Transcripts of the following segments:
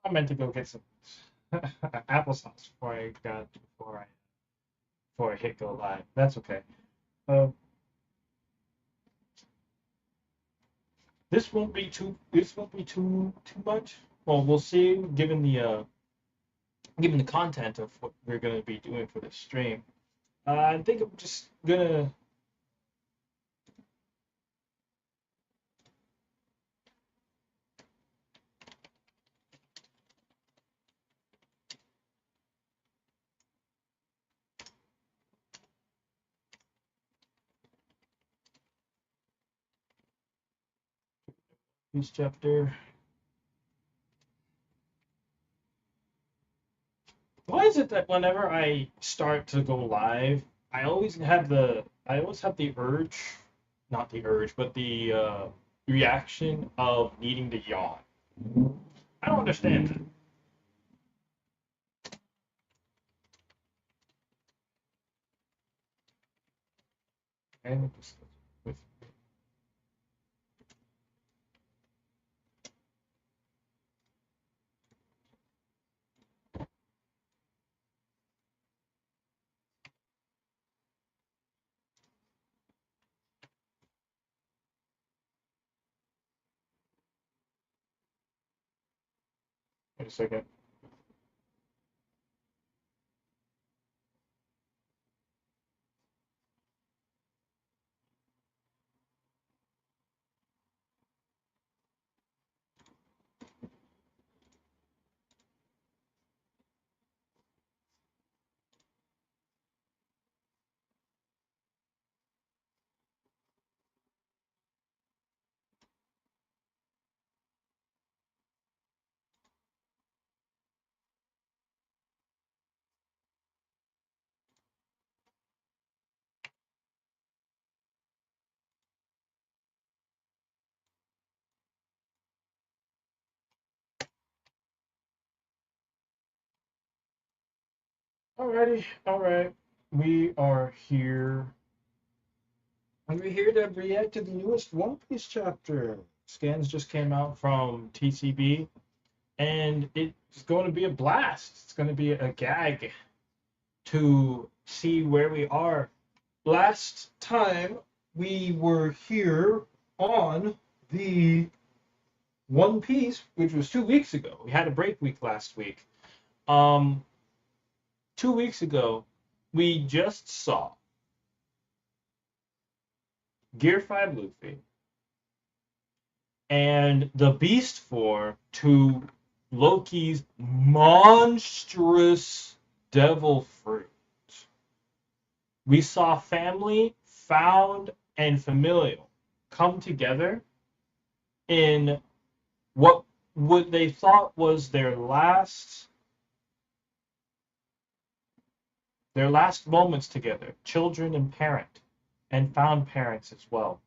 I meant to go get some applesauce before I hit go live. That's okay. Uh, this won't be too much. Well, we'll see. Given the content of what we're gonna be doing for this stream, I think I'm just gonna. This chapter. Why is it that whenever I start to go live, I always have the urge, not the urge, but the reaction of needing to yawn. I don't understand that. And just with wait a second. Alrighty, alright. We are here. And we're here to react to the newest One Piece chapter. Scans just came out from TCB, and it's going to be a blast. It's going to be a gag to see where we are. Last time we were here on the One Piece, which was 2 weeks ago. We had a break week last week. Um, 2 weeks ago, we just saw Gear 5 Luffy and the Beast Form to Loki's monstrous devil fruit. We saw family, found, and familial come together in what they thought was their last moments together, children and parent, and found parents as well.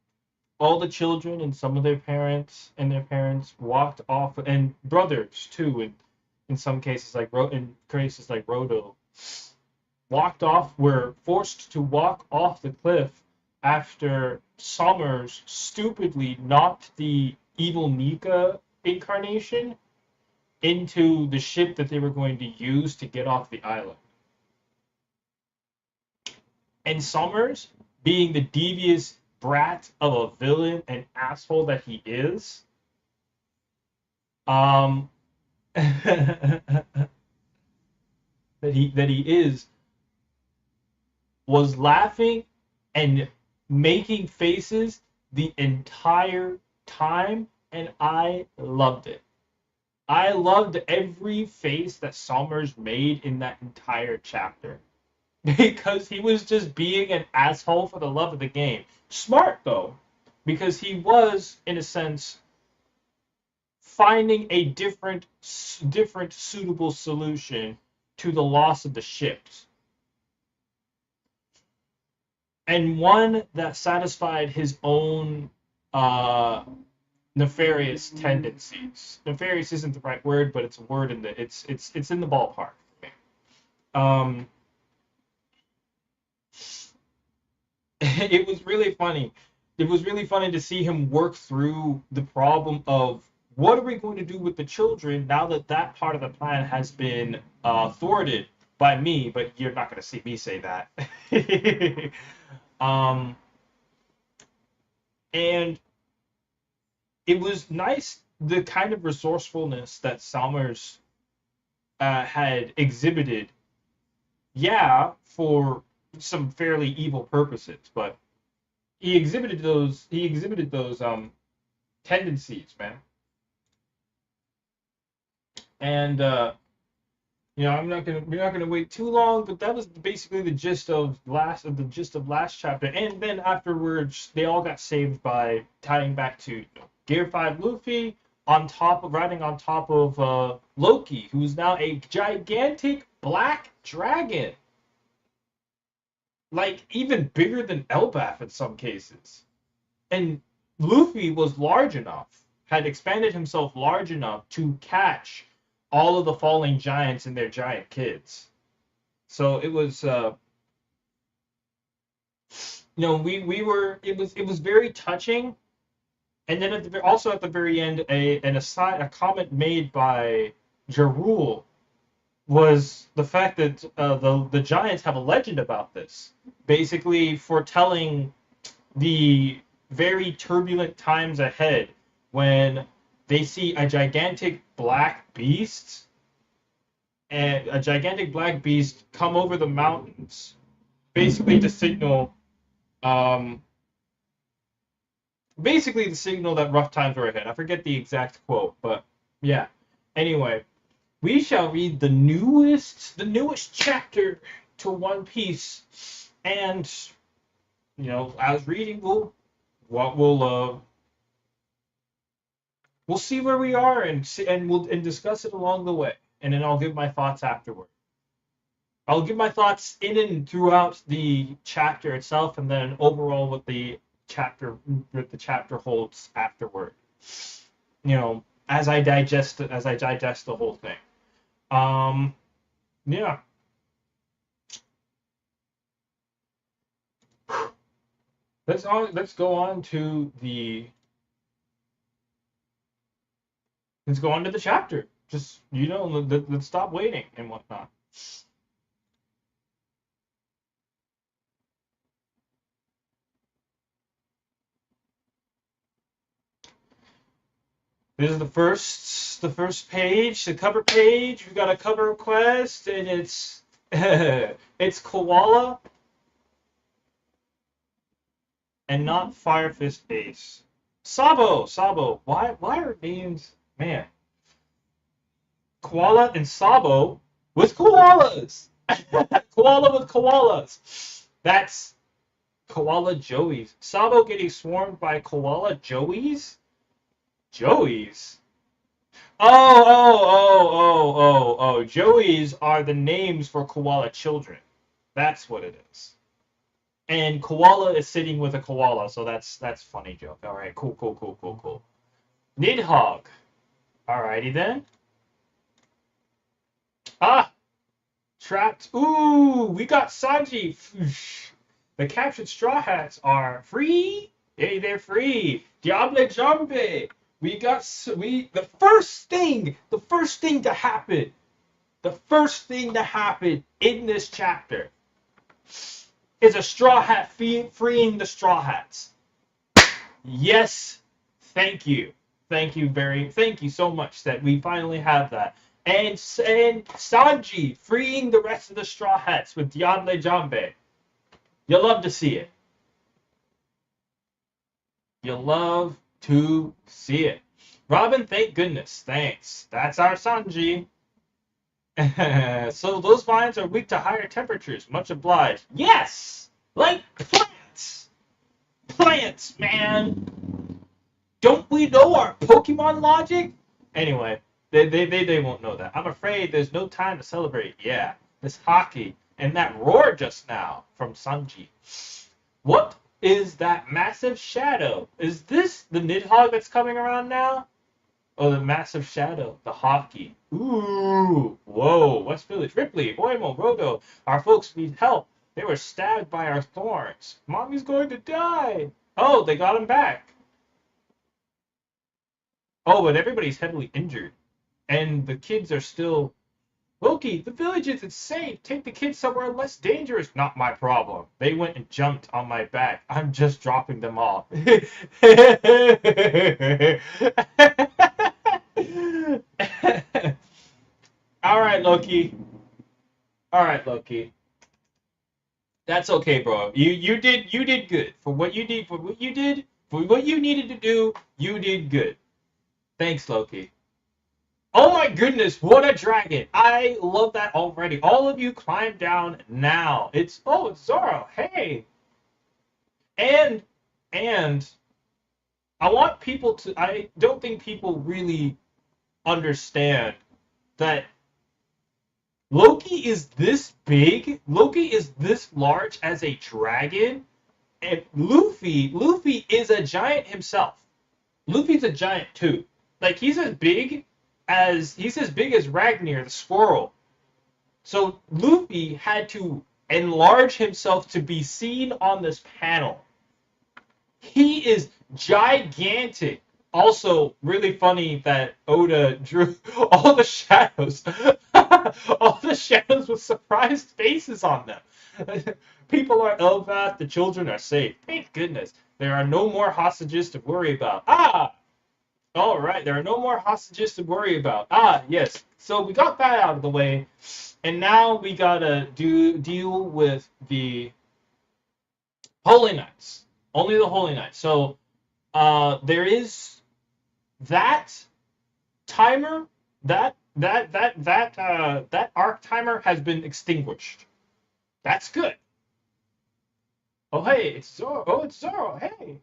All the children and some of their parents walked off, and brothers too, and in some cases in cases like Rodo, were forced to walk off the cliff after Summers stupidly knocked the evil Nika incarnation into the ship that they were going to use to get off the island. And Summers, being the devious brat of a villain and asshole that he is, um, that he is, was laughing and making faces the entire time, and I loved it. I loved every face that Summers made in that entire chapter. Because he was just being an asshole for the love of the game. Smart though, because he was, in a sense, finding a different suitable solution to the loss of the ships, and one that satisfied his own uh, nefarious tendencies. Nefarious isn't the right word, but it's a word in the it's in the ballpark. Um, it was really funny. It was really funny to see him work through the problem of what are we going to do with the children now that that part of the plan has been thwarted by me? But you're not going to see me say that. um, and it was nice the kind of resourcefulness that Salmers had exhibited. Yeah, for some fairly evil purposes, but he exhibited those. He exhibited those tendencies, man. And we're not gonna wait too long, but that was basically the gist of last chapter. And then afterwards, they all got saved by tying back to Gear 5 Luffy riding on top of Loki, who's now a gigantic black dragon, like even bigger than Elbaf in some cases. And Luffy was large enough, had expanded himself large enough to catch all of the falling giants and their giant kids. So it was, we were, it was very touching. And then also at the very end, a comment made by Jarul was the fact that the giants have a legend about this, basically foretelling the very turbulent times ahead when they see a gigantic black beast come over the mountains, basically to signal, um, that rough times are ahead. I forget the exact quote, but yeah. Anyway, we shall read the newest chapter to One Piece, and as reading, we'll see where we are and we'll discuss it along the way, and then I'll give my thoughts afterward. I'll give my thoughts in and throughout the chapter itself, and then overall what the chapter holds afterward. As I digest the whole thing. Yeah. Let's go on to the chapter. Just let's stop waiting and whatnot. This is the first page, the cover page. We've got a cover request, and it's it's Koala and not Fire Fist Ace. Sabo. Why are names, man? Koala and Sabo with koalas. Koala with koalas. That's koala joeys. Sabo getting swarmed by koala joeys? Joeys? Oh. Joeys are the names for koala children. That's what it is. And koala is sitting with a koala, so that's funny joke. All right, cool. Nidhogg. Alrighty then. Trapped. Ooh, we got Sanji. The captured Straw Hats are free. Yay, they're free. Diable Jambe. The first thing to happen in this chapter is a Straw Hat freeing the Straw Hats. Yes, thank you so much that we finally have that. And Sanji freeing the rest of the Straw Hats with Diable Jambe. You love to see it. Robin, thank goodness. Thanks. That's our Sanji. So those vines are weak to higher temperatures. Much obliged. Yes! Like plants! Plants, man! Don't we know our Pokemon logic? Anyway, they won't know that. I'm afraid there's no time to celebrate. Yeah, this hockey and that roar just now from Sanji. What is that massive shadow? Is this the Nidhogg that's coming around now? Oh, the massive shadow, the hockey. Ooh, whoa, West Village, Ripley, Oimo, Rodo, our folks need help. They were stabbed by our thorns. Mommy's going to die. Oh, they got him back. Oh, but everybody's heavily injured, and the kids are still. Loki, the village isn't safe. Take the kids somewhere less dangerous. Not my problem. They went and jumped on my back. I'm just dropping them off. All right, Loki. All right, Loki. That's okay, bro. You did good for what you did for what you needed to do. You did good. Thanks, Loki. Oh my goodness, what a dragon! I love that already. All of you climb down now. It's Zoro. Hey. And and I want people to I don't think people really understand that Loki is this big. Loki is this large as a dragon, and Luffy is a giant himself. Luffy's a giant too. Like he's as big as Ragnar the squirrel. So Luffy had to enlarge himself to be seen on this panel. He is gigantic. Also, really funny that Oda drew all the shadows, all the shadows with surprised faces on them. People are Elvath, the children are safe. Thank goodness. There are no more hostages to worry about. Ah! All right, there are no more hostages to worry about. Ah, yes. So we got that out of the way, and now we gotta deal with the Holy Knights. Only the Holy Knights. So there is that timer, that arc timer has been extinguished. That's good. Oh hey, it's Zoro. Oh, it's Zoro. Hey.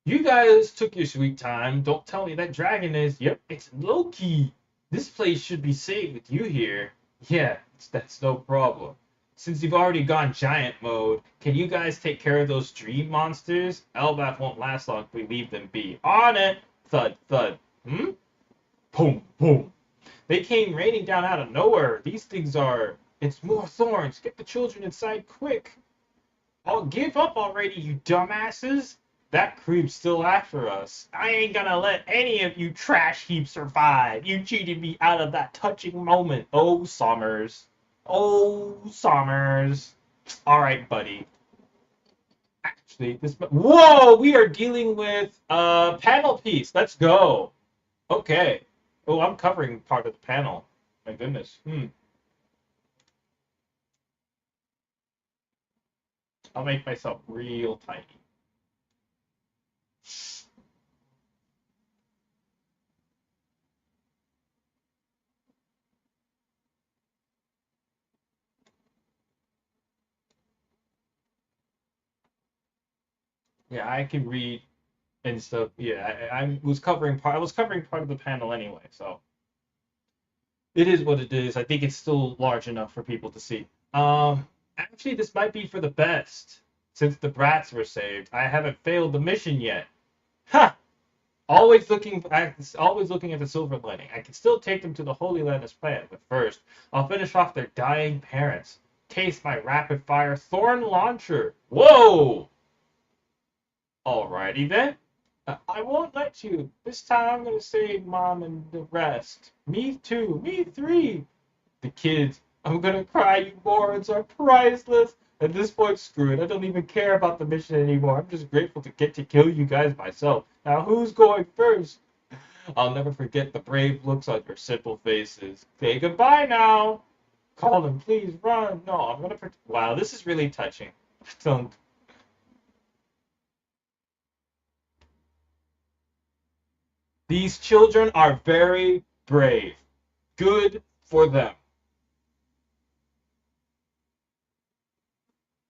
You guys took your sweet time. Don't tell me that dragon is. Yep, it's Loki. This place should be safe with you here. Yeah, that's no problem. Since you've already gone giant mode, can you guys take care of those dream monsters? Elbaf won't last long if we leave them be. On it! Thud, thud. Hmm? Boom, boom. They came raining down out of nowhere. These things are. It's more thorns. Get the children inside quick. Oh, give up already, you dumbasses. That creep's still after us. I ain't gonna let any of you trash heaps survive. You cheated me out of that touching moment. Oh, Summers. Oh, Summers. Alright, buddy. Actually, this... Whoa! We are dealing with panel piece. Let's go. Okay. Oh, I'm covering part of the panel. My goodness. I'll make myself real tiny. Yeah, I can read and stuff. Yeah, I was covering part. I was covering part of the panel anyway, so it is what it is. I think it's still large enough for people to see. Actually, this might be for the best since the brats were saved. I haven't failed the mission yet. Ha! Always looking at the silver lining. I can still take them to the Holy Land as planned, but first, I'll finish off their dying parents. Taste my rapid fire thorn launcher. Whoa! Alrighty then. I won't let you. This time I'm gonna save Mom and the rest. Me too. Me three. The kids. I'm gonna cry. You morons are priceless. At this point, screw it. I don't even care about the mission anymore. I'm just grateful to get to kill you guys myself. Now, who's going first? I'll never forget the brave looks on your simple faces. Say goodbye now. Call them, please run. No, I'm gonna. Wow, this is really touching. Don't. These children are very brave. Good for them.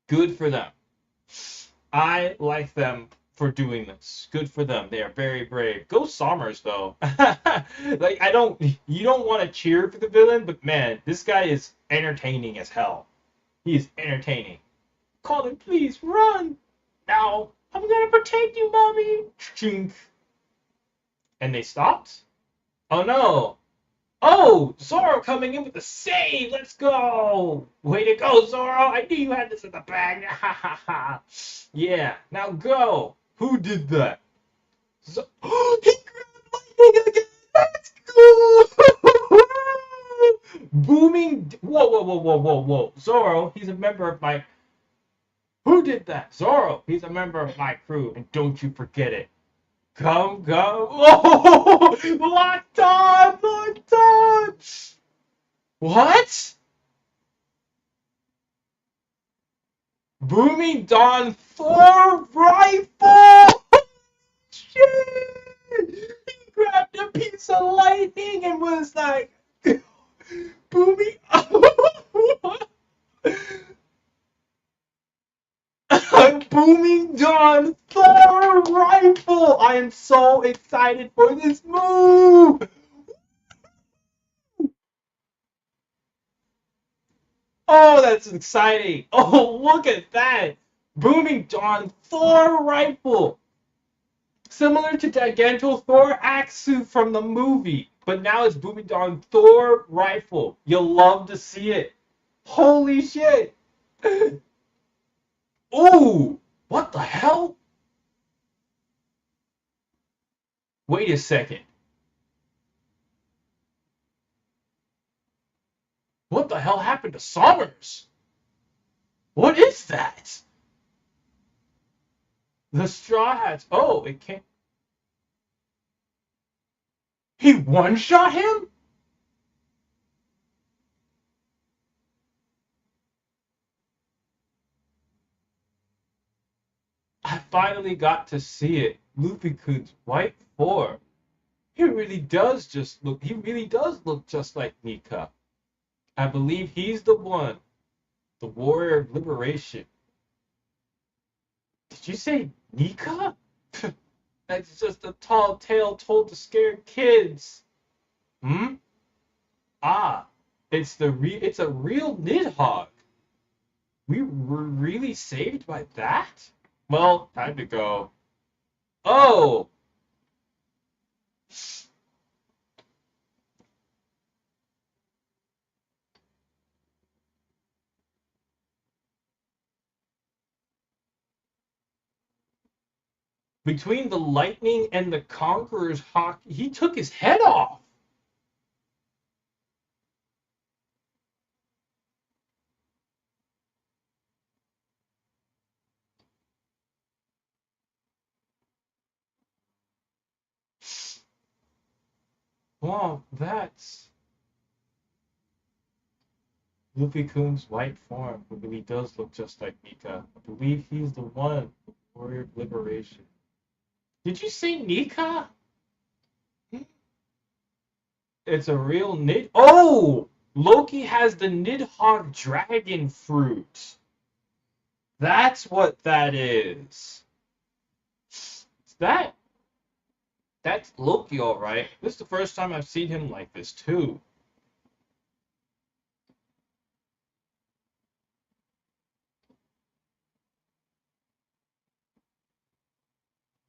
Good for them. I like them for doing this. Good for them. They are very brave. Go Sommers though. Like you don't want to cheer for the villain, but man, this guy is entertaining as hell. He is entertaining. Colin, please run. Now, I'm gonna protect you, mommy. Chink. And they stopped? Oh no. Oh, Zoro coming in with the save. Let's go. Way to go, Zoro. I knew you had this in the bag. Ha ha ha. Yeah, now go. Who did that? So, he grabbed lightning again. Let's go. Booming. Whoa, whoa, whoa, whoa, whoa, whoa. Zoro, he's a member of my. Who did that? Zoro, he's a member of my crew, and don't you forget it. Come, come. Oh, locked on, locked on. What? Booming Dawn Thor rifle. Shit! He grabbed a piece of lightning and was like, booming. Booming Dawn Thor rifle. I am so excited for this move. Oh, that's exciting. Oh, look at that. Booming Dawn Thor rifle. Similar to Gigantothor Axu from the movie, but now it's Booming Dawn Thor rifle. You'll love to see it. Holy shit. Ooh, what the hell? Wait a second. What the hell happened to Summers? What is that? The Straw Hats. Oh, it can't. He one-shot him? I finally got to see it. Luffy-kun's white form. He really does look just like Nika. I believe he's the one, the warrior of liberation. Did you say Nika? That's just a tall tale told to scare kids. Hmm? Ah, it's a real Nidhogg. We were really saved by that? Well, time to go. Oh! Between the lightning and the conqueror's hawk, he took his head off. Wow, that's Luffy-kun's white form. Who really does look just like Nika. I believe he's the one, the warrior of liberation. Did you say Nika? It's a real Nid. Oh! Loki has the Nidhogg dragon fruit. That's what that is. That that's Loki, all right. This is the first time I've seen him like this too.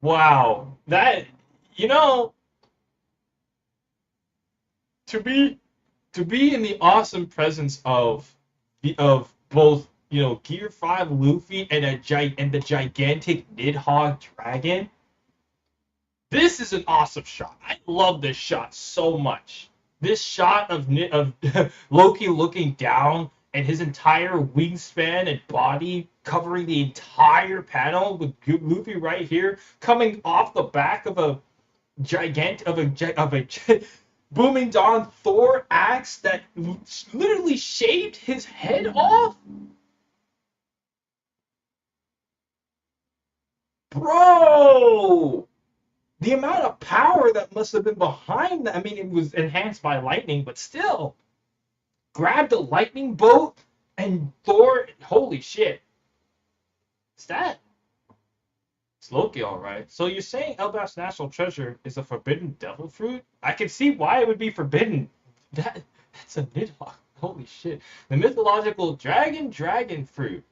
Wow, that you know to be to be in the awesome presence of both Gear 5 Luffy and the gigantic Nidhogg dragon. This is an awesome shot. I love this shot so much. This shot of Loki looking down and his entire wingspan and body covering the entire panel with Luffy right here coming off the back of a gigant of a Booming Dawn Thor axe that literally shaved his head off. Bro, the amount of power that must have been behind that. I mean, it was enhanced by lightning, but still, grabbed a lightning bolt and Thor. Holy shit! Is that? It's Loki, all right. So you're saying Elbaf's national treasure is a forbidden devil fruit? I can see why it would be forbidden. That's a Nidhogg. Holy shit! The mythological dragon fruit.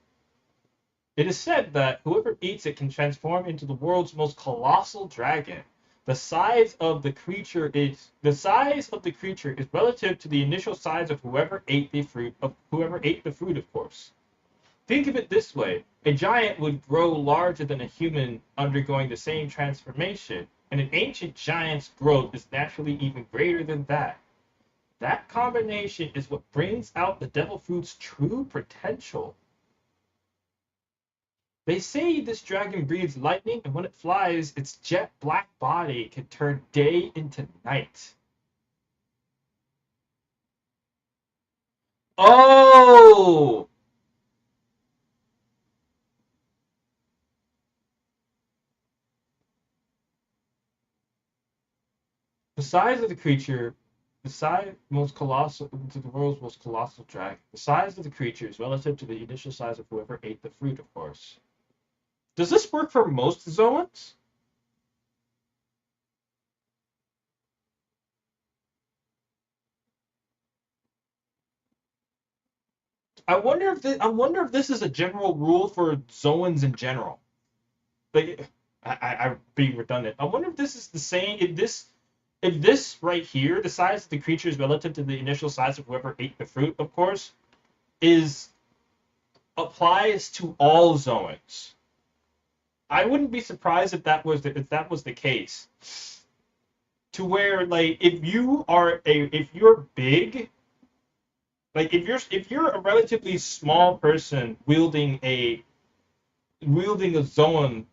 It is said that whoever eats it can transform into the world's most colossal dragon. The size of the creature is relative to the initial size of whoever ate the fruit, of course. think of it this way. A giant would grow larger than a human undergoing the same transformation, and an ancient giant's growth is naturally even greater than that. That combination is what brings out the devil fruit's true potential. They say this dragon breathes lightning, and when it flies, its jet black body can turn day into night. Oh! The size of the creature, the size most colossal to the world's most colossal dragon. The size of the creature is relative to the initial size of whoever ate the fruit, of course. Does this work for most zoans? I wonder if this is a general rule for zoans in general. Like, I'm being redundant. I wonder if this is the same. If this right here, the size of the creature is relative to the initial size of whoever ate the fruit, of course, is applies to all zoans. I wouldn't be surprised if that was the case. To where like if you're big, like if you're a relatively small person wielding a zone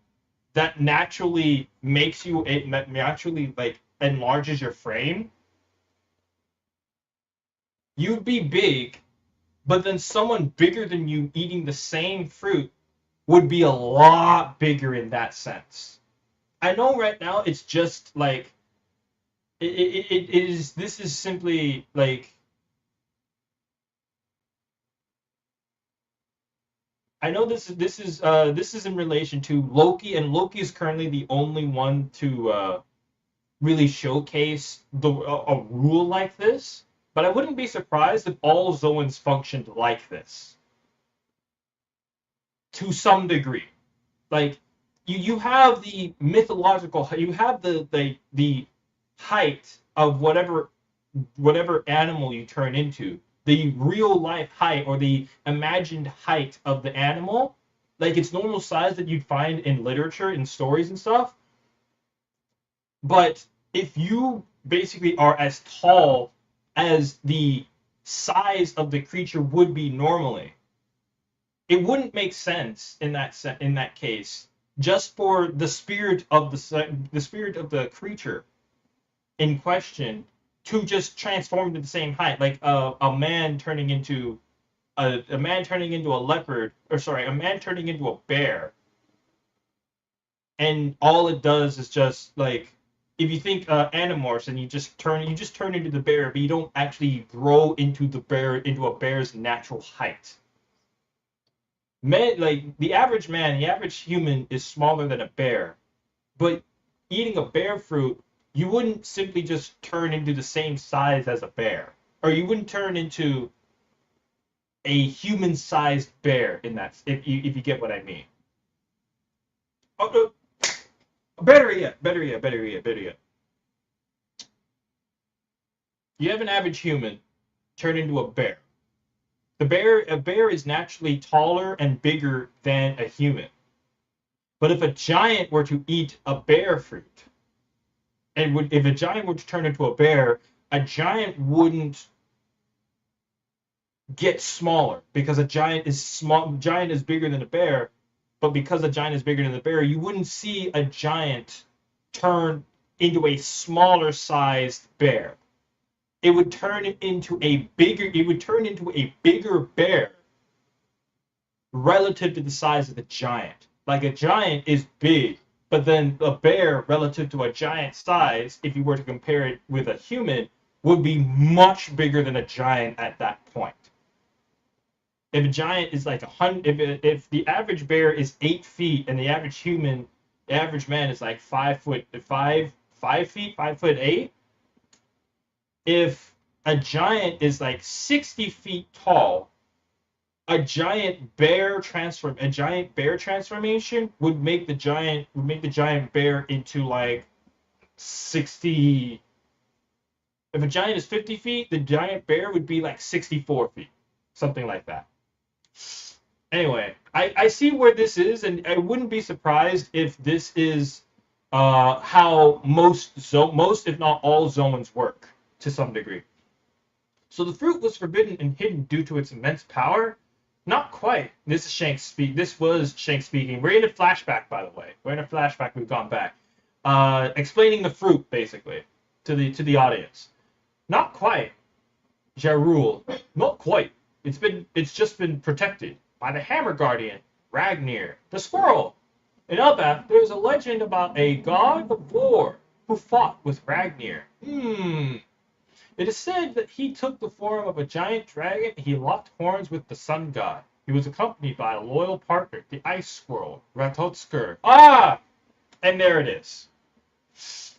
that naturally makes you it naturally like enlarges your frame, you'd be big, but then someone bigger than you eating the same fruit would be a lot bigger in that sense. I know right now it's just like it is this is simply like I know this is in relation to Loki, and Loki is currently the only one to really showcase a rule like this. But I wouldn't be surprised if all zoans functioned like this to some degree. Like you have the mythological, you have the height of whatever animal you turn into, the real life height or the imagined height of the animal, like its normal size that you'd find in literature, in stories and stuff. But if you basically are as tall as the size of the creature would be normally, it wouldn't make sense in that case, just for the spirit of the creature in question to just transform to the same height, like a man turning into a man turning into a leopard, or sorry, a man turning into a bear, and all it does is just like if you think Animorphs and you just turn into the bear, but you don't actually grow into a bear's natural height. Man, like the average human is smaller than a bear, but eating a bear fruit, you wouldn't simply just turn into the same size as a bear, or you wouldn't turn into a human-sized bear in that. If you get what I mean. Oh, better yet. You have an average human turn into a bear. A bear is naturally taller and bigger than a human. But if a giant were to eat a bear fruit, if a giant were to turn into a bear, a giant wouldn't get smaller because a giant is small. Giant is bigger than a bear, but because a giant is bigger than the bear, you wouldn't see a giant turn into a smaller sized bear. It would turn into a bigger bear relative to the size of the giant. Like a giant is big, but then a bear relative to a giant size, if you were to compare it with a human, would be much bigger than a giant at that point. If a giant is like 100, if the average bear is 8 feet and the average man is like 5 feet, 5'8", if a giant is like 60 feet tall, a giant bear transformation would make the giant bear into like 60. If a giant is 50 feet, the giant bear would be like 64 feet, something like that. Anyway, I see where this is, and I wouldn't be surprised if this is how most, if not all, Zoans work to some degree. So the fruit was forbidden and hidden due to its immense power? Not quite. This is Shanks speak. This was Shanks speaking. We're in a flashback, by the way. We're in a flashback. We've gone back, explaining the fruit basically to the audience. Not quite. Jarul, not quite. It's just been protected by the Hammer Guardian, Ragnir, the squirrel. In Elbaf, there's a legend about a god of war who fought with Ragnir. It is said that he took the form of a giant dragon and he locked horns with the sun god. He was accompanied by a loyal partner, the ice squirrel, Ratotsker. Ah! And there it is.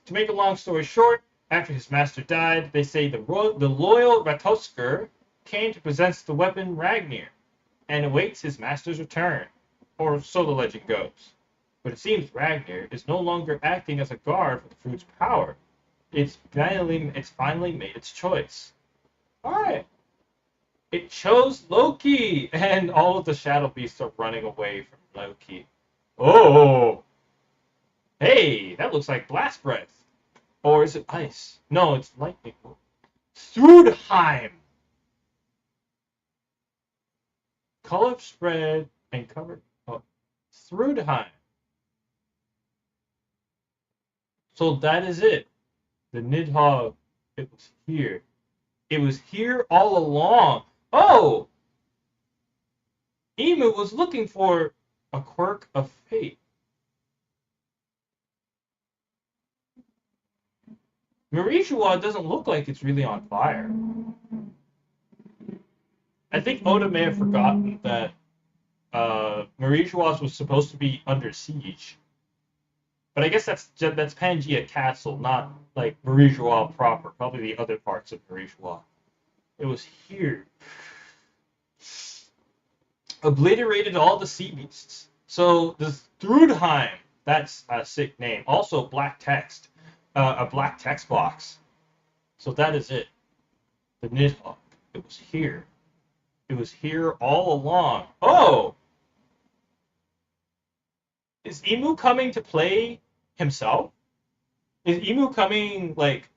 To make a long story short, after his master died, they say the loyal Ratotsker came to possess the weapon Ragnir and awaits his master's return. Or so the legend goes. But it seems Ragnir is no longer acting as a guard for the fruit's power. It's finally made its choice. Alright. It chose Loki, and all of the shadow beasts are running away from Loki. Oh! Hey, that looks like blast breath. Or is it ice? No, it's lightning. Thrudheim! Color spread and covered. Oh, Thrudheim. So that is it. The Nidhogg, it was here. It was here all along. Oh! Emu was looking for a quirk of fate. Marishua doesn't look like it's really on fire. I think Oda may have forgotten that Marishua was supposed to be under siege. But I guess that's Pangea Castle, not like Marishua proper. Probably the other parts of Marishua. It was here. Obliterated all the sea beasts. So the Thrudheim, that's a sick name. Also black text, a black text box. So that is it. The Nidhogg. It was here. It was here all along. Oh! Is Emu coming to play himself? Is Emu coming, like...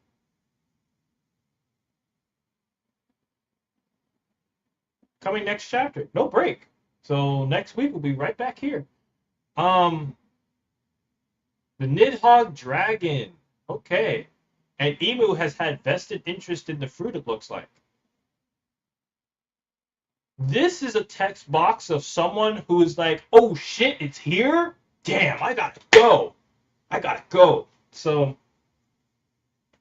Coming next chapter. No break. So next week we'll be right back here. The Nidhogg Dragon. Okay. And Emu has had vested interest in the fruit, it looks like. This is a text box of someone who is like, oh shit, it's here? Damn, I gotta go. I gotta go. So,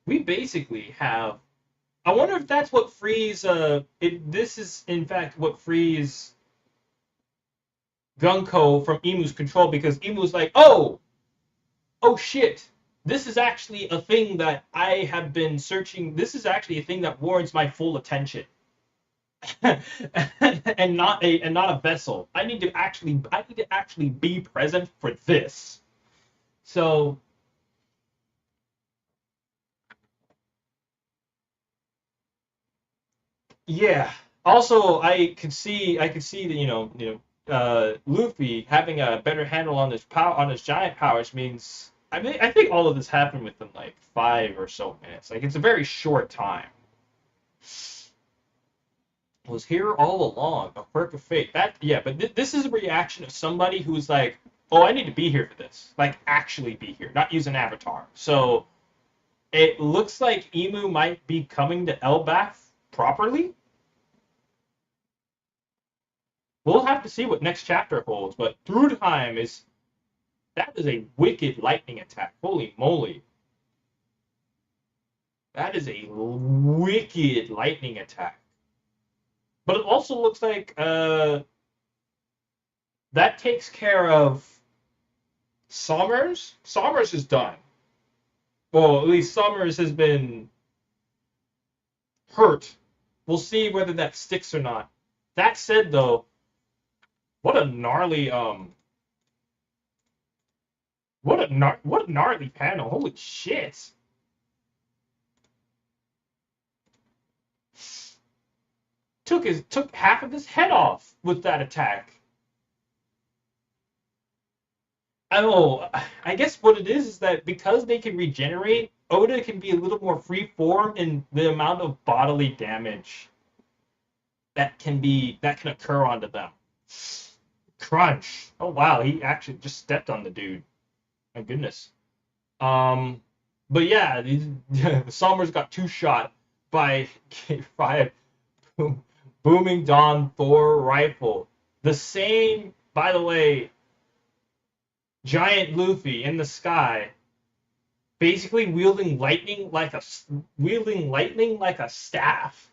we basically have... I wonder if that's what frees... this is, in fact, what frees Gunko from Emu's control, because Emu's like, oh shit, this is actually a thing that I have been searching. This is actually a thing that warrants my full attention. and not a vessel. I need to actually be present for this. So yeah. Also, I could see that Luffy having a better handle on his giant powers means I think all of this happened within like 5 or so minutes. Like it's a very short time. Was here all along, a quirk of fate. But this is a reaction of somebody who's like, oh, I need to be here for this. Like actually be here, not use an avatar. So it looks like Emu might be coming to Elbaf properly. We'll have to see what next chapter holds, but Thrudheim that is a wicked lightning attack. Holy moly. That is a wicked lightning attack. But it also looks like that takes care of Sommers. Sommers is done. Well, at least Sommers has been hurt. We'll see whether that sticks or not. That said, though, what a gnarly what a gnarly panel. Holy shit. Took half of his head off with that attack. Oh, I guess what it is that because they can regenerate, Oda can be a little more free form in the amount of bodily damage that can occur onto them. Crunch. Oh wow, he actually just stepped on the dude. My goodness. Um, but yeah, Summers got two shot by by booming Dawn Thor rifle. The same, by the way, giant Luffy in the sky, basically wielding lightning like a staff.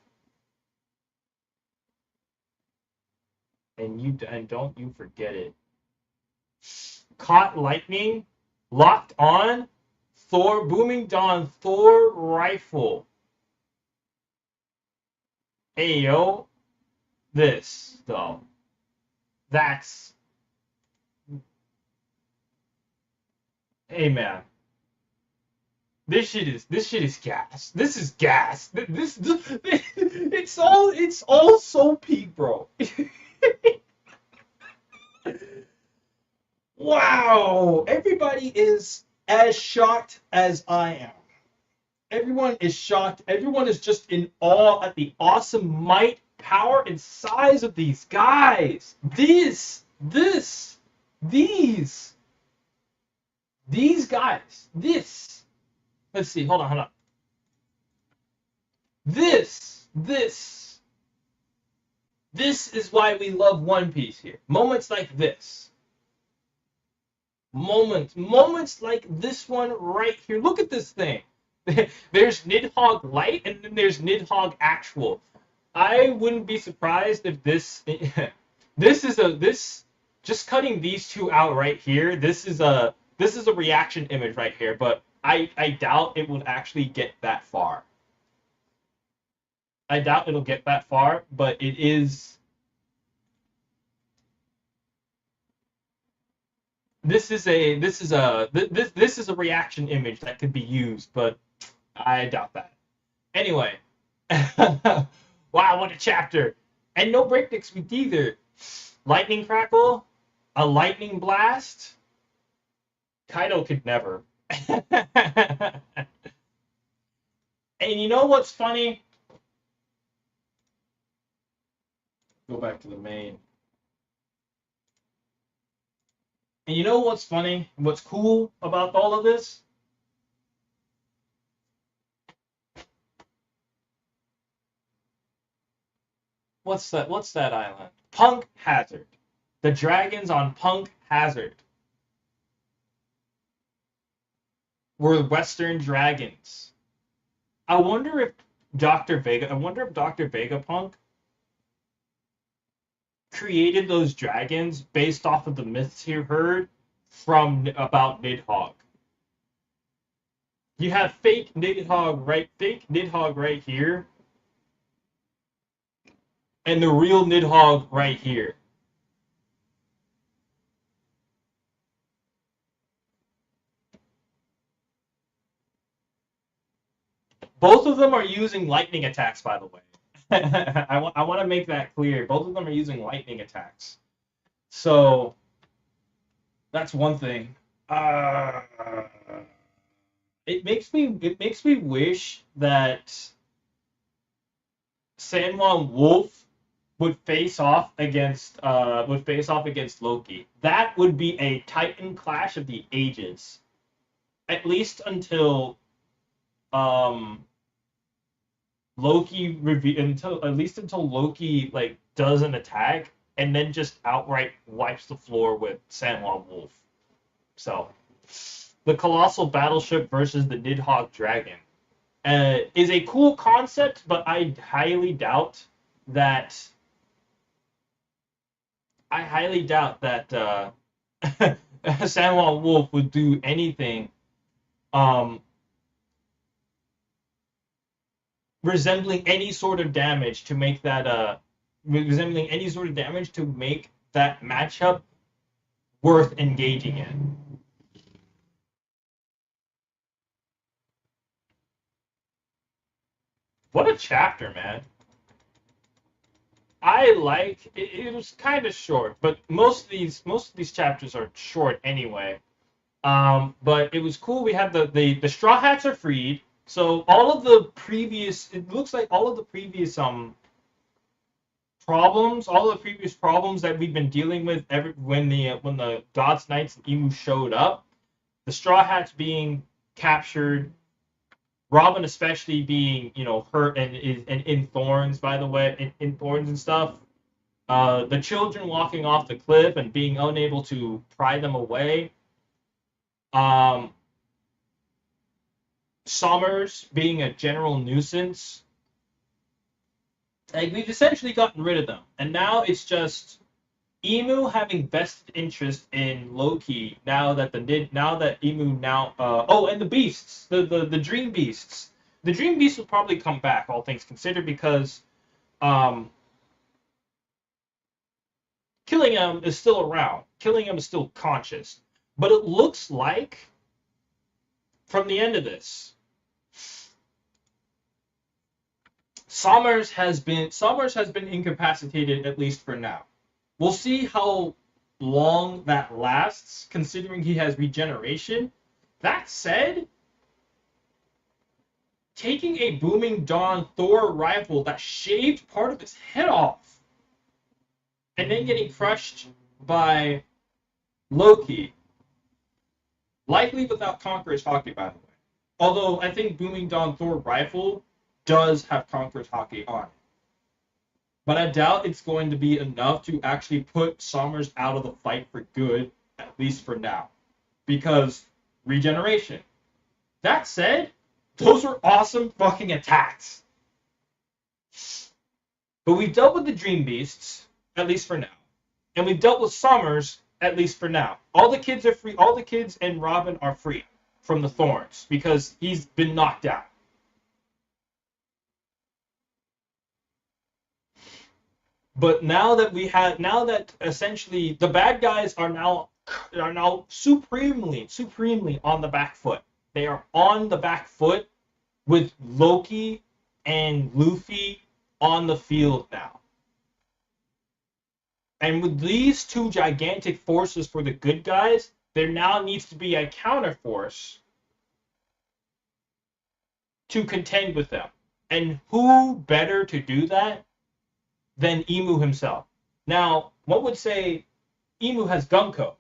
And don't you forget it. Caught lightning, locked on, Thor booming Dawn Thor rifle. Hey yo, this though. That's hey man. This shit is gas. This is gas. It's all so peak, bro. Wow, everybody is as shocked as I am. Everyone is shocked. Everyone is just in awe at the awesome might, power, and size of these guys. These, these guys. This. Let's see. Hold on. This is why we love One Piece here. Moments like this. Moments like this one right here. Look at this thing. There's Nidhogg Light and then there's Nidhogg Actual. I wouldn't be surprised if this this just cutting these two out right here. This is a reaction image right here, but I doubt it will actually get that far. I doubt it'll get that far, but it is. This is a reaction image that could be used, but I doubt that. Anyway, wow, what a chapter! And no breakneck speed either. Lightning crackle, a lightning blast. Kaido could never. And you know what's funny? Go back to the main. And you know what's funny? What's cool about all of this? What's that? What's that island? Punk Hazard. The dragons on Punk Hazard were Western dragons. I wonder if Dr. Vegapunk created those dragons based off of the myths he heard from about Nidhogg. You have fake Nidhogg right here, and the real Nidhogg right here. Both of them are using lightning attacks, by the way. I want to make that clear. Both of them are using lightning attacks. So that's one thing. It makes me wish that Sanwan Wolf would face off against Loki. That would be a Titan clash of the ages. At least until until Loki like does an attack and then just outright wipes the floor with Sanwa Wolf. So the Colossal Battleship versus the Nidhogg Dragon is a cool concept, but I highly doubt that Sanwa Wolf would do anything resembling any sort of damage to make that matchup worth engaging in. What a chapter, man. It was kind of short, but most of these chapters are short anyway. But it was cool. We had the Straw Hats are freed. So all of the previous, it looks like all of the previous problems, all the previous problems that we've been dealing with when the Gods Knights and Emu showed up, the Straw Hats being captured, Robin especially being hurt and in thorns, by the way, in thorns and stuff. The children walking off the cliff and being unable to pry them away. Um, Summers being a general nuisance. Like, we've essentially gotten rid of them, and now it's just Emu having vested interest in Loki now that Emu now and the beasts, the dream beasts. The dream beasts will probably come back, all things considered, because um Killingham is still around. Killingham is still conscious. But it looks like from the end of this, Summers has been incapacitated, at least for now. We'll see how long that lasts, considering he has regeneration. That said, taking a Booming Dawn Thor rifle that shaved part of his head off and then getting crushed by Loki, likely without Conqueror's Hockey, by the way. Although I think Booming Dawn Thor rifle does have Conqueror's Hockey on it. But I doubt it's going to be enough to actually put Summers out of the fight for good, at least for now. Because regeneration. That said, those were awesome fucking attacks. But we've dealt with the Dream Beasts, at least for now. And we've dealt with Summers, at least for now. All the kids are free. All the kids and Robin are free from the thorns because he's been knocked out. But now that essentially the bad guys are now supremely on the back foot. They are on the back foot with Loki and Luffy on the field now. And with these two gigantic forces for the good guys, there now needs to be a counterforce to contend with them. And who better to do that than Emu himself? Now, one would say Emu has Gunko.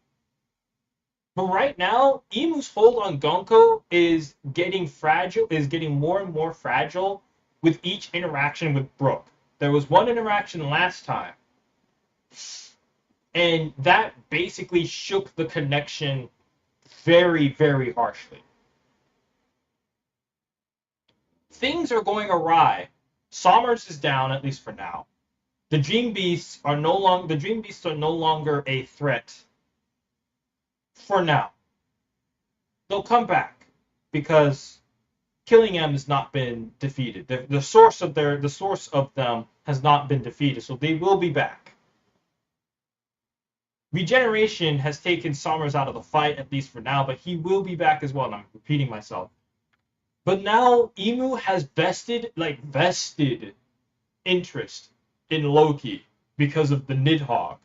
But right now, Emu's hold on Gunko is getting more and more fragile with each interaction with Brook. There was one interaction last time, and that basically shook the connection very, very harshly. Things are going awry. Summers is down, at least for now. The Dream Beasts are no longer a threat for now. They'll come back because Killingham has not been defeated. The source of them has not been defeated, so they will be back. Regeneration has taken Summers out of the fight, at least for now, but he will be back as well, and I'm repeating myself. But now Emu has vested interest in Loki because of the Nidhogg.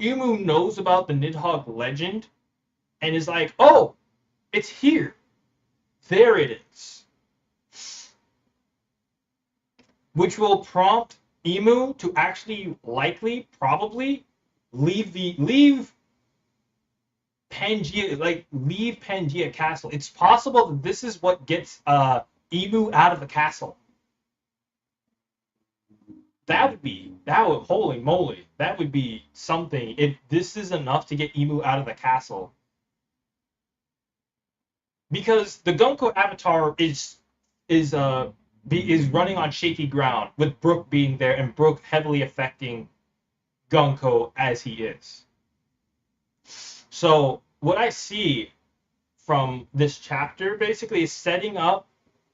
Emu knows about the Nidhogg legend and is like, oh, it's here. There it is. Which will prompt Emu to actually probably leave Pangea Castle. It's possible that this is what gets Emu out of the castle. Holy moly, that would be something if this is enough to get Emu out of the castle. Because the Gunko avatar is running on shaky ground, with Brook being there and Brook heavily affecting Gunko as he is. So what I see from this chapter basically is setting up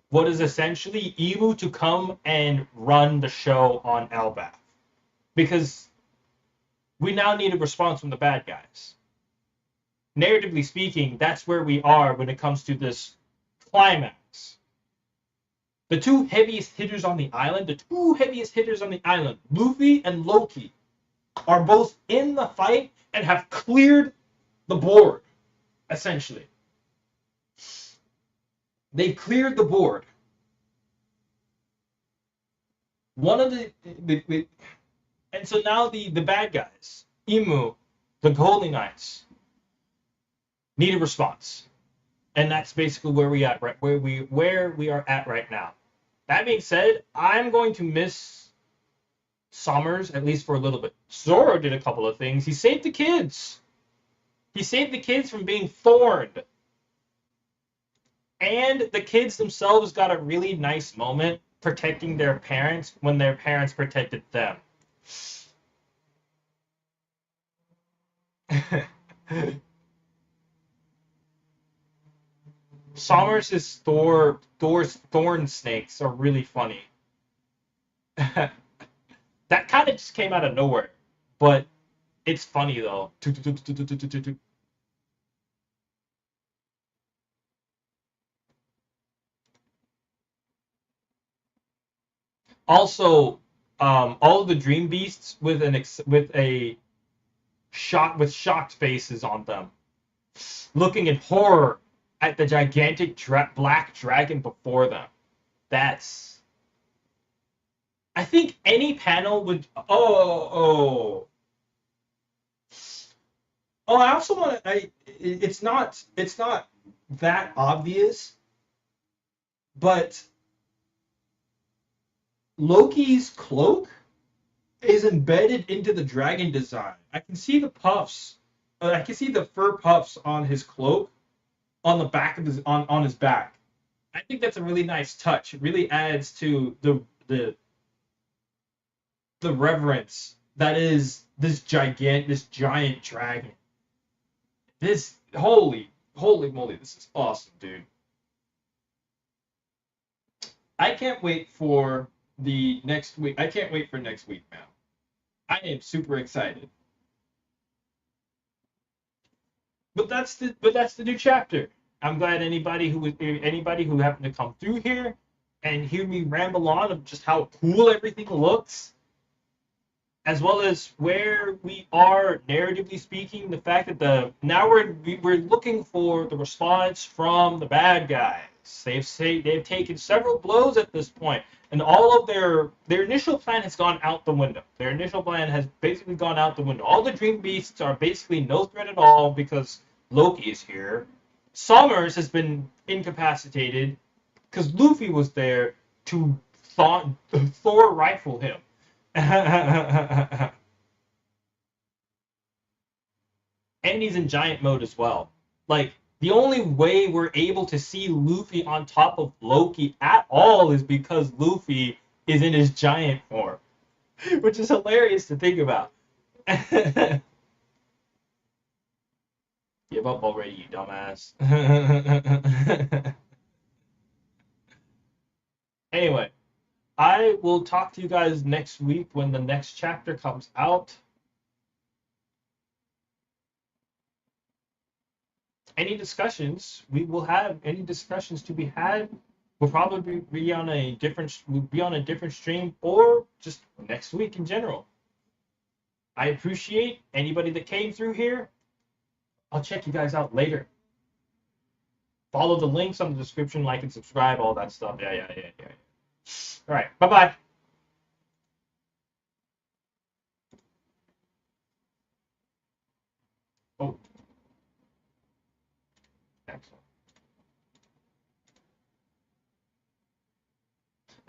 what is essentially Emu to come and run the show on Elbaf. Because we now need a response from the bad guys. Narratively speaking, that's where we are when it comes to this climax. The two heaviest hitters on the island, Luffy and Loki, are both in the fight and have cleared the board, essentially. They've cleared the board. One of the and so now the bad guys, Emu, the Holy Knights, need a response, and that's basically where we at right where we are at right now. That being said, I'm going to miss Summers at least for a little bit. Zoro did a couple of things. He saved the kids. He saved the kids from being thorned. And the kids themselves got a really nice moment protecting their parents when their parents protected them. Summers' Thor's thorn snakes are really funny. That kind of just came out of nowhere, but it's funny though. Also, all of the dream beasts with shocked faces on them, looking in horror at the gigantic black dragon before them. That's. I think any panel would. Oh, I also want to. It's not that obvious, but Loki's cloak is embedded into the dragon design. I can see the puffs. I can see the fur puffs on his cloak, on the back of his on his back. I think that's a really nice touch. It really adds to the reverence that is this giant dragon. This holy moly, this is awesome, dude. I can't wait for the next week. I can't wait for next week, man. I am super excited. But that's the new chapter. I'm glad anybody who happened to come through here and hear me ramble on of just how cool everything looks, as well as where we are narratively speaking. The fact that now we're looking for the response from the bad guys. They've taken several blows at this point, and all of their initial plan has gone out the window. Their initial plan has basically gone out the window. All the dream beasts are basically no threat at all because Loki is here. Summers has been incapacitated because Luffy was there to Thor rifle him. And he's in giant mode as well. Like, the only way we're able to see Luffy on top of Loki at all is because Luffy is in his giant form, which is hilarious to think about. Give up already, you dumbass. Anyway, I will talk to you guys next week when the next chapter comes out. Any discussions we will have, any discussions to be had, will probably be on a different stream or just next week in general. I appreciate anybody that came through here. I'll check you guys out later. Follow the links on the description, like and subscribe, all that stuff. Yeah. All right, bye-bye. Oh, excellent.